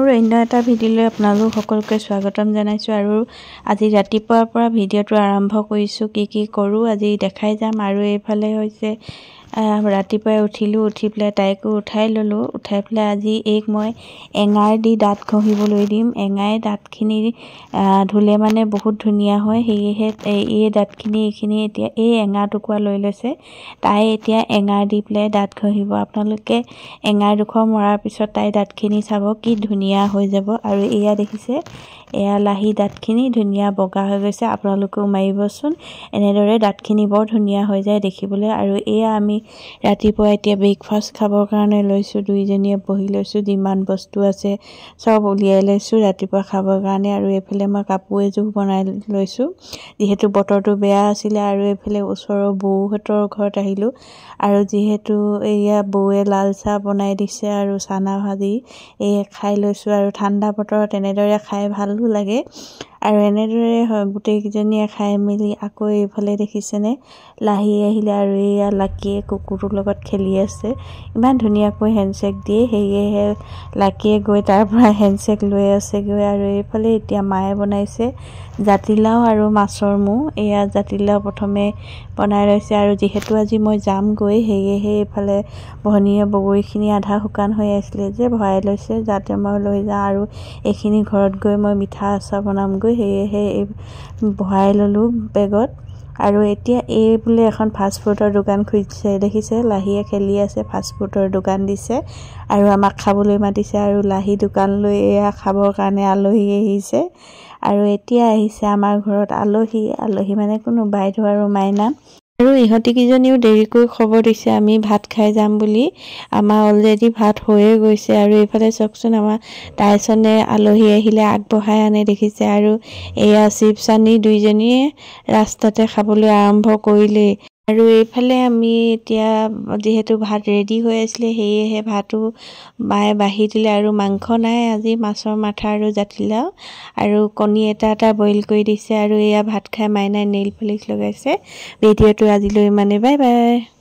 মোৰ অন্য এটা ভিডিঅ'লৈ আপোনালোক সকলোকে স্বাগতম জনাইছোঁ আৰু আজি ৰাতিপুৱাৰ পৰা ভিডিঅ'টো আৰম্ভ কৰিছোঁ। কি কৰোঁ আজি দেখাই যাম। আৰু এইফালে হৈছে ৰাতিপুৱাই উঠিলোঁ, উঠি পেলাই তাইকো উঠাই ল'লোঁ। উঠাই পেলাই আজি মই এঙাৰ দি দাঁত ঘঁহিবলৈ দিম। এঙাৰে দাঁতখিনি ধুলে মানে বহুত ধুনীয়া হয়, সেয়েহে এই দাঁতখিনি এইখিনি এতিয়া এই এঙাৰ টুকুৰা লৈ লৈছে। তাই এতিয়া এঙাৰ দি পেলাই দাঁত ঘঁহিব। আপোনালোকে এঙাৰ ডোখৰ মৰাৰ পিছত তাই দাঁতখিনি চাব কি ধুনীয়া হৈ যাব। আৰু এয়া দেখিছে, এয়া লাহি দাঁতখিনি ধুনীয়া বগা হৈ গৈছে। আপোনালোকেও মাৰিবচোন, এনেদৰে দাঁতখিনি বৰ ধুনীয়া হৈ যায় দেখিবলৈ। আৰু এয়া আমি ৰাতিপুৱা এতিয়া ব্ৰেকফাষ্ট খাবৰ কাৰণে লৈছোঁ। দুইজনীয়ে বহি লৈছোঁ, যিমান বস্তু আছে চব উলিয়াই লৈছোঁ ৰাতিপুৱা খাবৰ কাৰণে। আৰু এইফালে মই কাপোৰ এযোৰ বনাই লৈছোঁ, যিহেতু বতৰটো বেয়া আছিলে। আৰু এইফালে ওচৰৰ বৌহঁতৰ ঘৰত আহিলোঁ, আৰু যিহেতু এয়া বৌৱে লাল চাহ বনাই দিছে আৰু চানা ভাজি খাই লৈছোঁ। আৰু ঠাণ্ডা বতৰত এনেদৰে খাই ভালো লাগে। আৰু এনেদৰে গোটেইকেইজনীয়ে খাই মেলি আকৌ এইফালে দেখিছেনে লাহি আহিলে, আৰু এয়া লাকীয়ে কুকুৰটোৰ লগত খেলি আছে। ইমান ধুনীয়াকৈ হেণ্ডশ্বেক দিয়ে, সেয়েহে লাকীয়ে গৈ তাৰ পৰা হেণ্ডশ্বেক লৈ আছেগৈ। আৰু এইফালে এতিয়া মায়ে বনাইছে জাতিলাও আৰু মাছৰ মূৰ। এয়া জাতিলাও প্ৰথমে বনাই লৈছে, আৰু যিহেতু আজি মই যামগৈ সেয়েহে এইফালে ভনীয়ে বগৰীখিনি আধা শুকান হৈ আছিলে যে ভৰাই লৈছে যাতে মই লৈ যাওঁ, আৰু এইখিনি ঘৰত গৈ মই মিঠা আচাৰ বনামগৈ, সেয়েহে ভৰাই ল'লোঁ বেগত। আৰু এতিয়া বোলে এখন ফাষ্টফুডৰ দোকান খুলিছে, দেখিছে লাহিয়ে খেলি আছে, ফাষ্টফুডৰ দোকান দিছে আৰু আমাক খাবলৈ মাতিছে। আৰু লাহি দোকানলৈ এয়া খাবৰ কাৰণে আলহী আহিছে। আৰু এতিয়া আহিছে আমাৰ ঘৰত আলহী মানে কোনো বাইদেউ আৰু মাইনা। আৰু ইহঁতিকেইজনীও দেৰিকৈ খবৰ দিছে আমি ভাত খাই যাম বুলি। আমাৰ অলৰেডি ভাত হৈয়ে গৈছে। আৰু এইফালে চাওকচোন, আমাৰ টাইচনে আলহী আহিলে আগবঢ়াই আনে দেখিছে। আৰু এয়া চিপছ আনি দুইজনীয়ে ৰাস্তাতে খাবলৈ আৰম্ভ কৰিলেই। আৰু এইফালে আমি এতিয়া যিহেতু ভাত ৰেডি হৈ আছিলে, সেয়েহে ভাতো মায়ে বাঢ়ি দিলে। আৰু মাংস নাই আজি, মাছৰ মাথা আৰু জাতিলাও আৰু কণী এটা বইল কৰি দিছে। আৰু এয়া ভাত খাই মাইনাই নেইল পলিচ লগাইছে। ভিডিঅ'টো আজিলৈ ইমানেই, বাই বাই।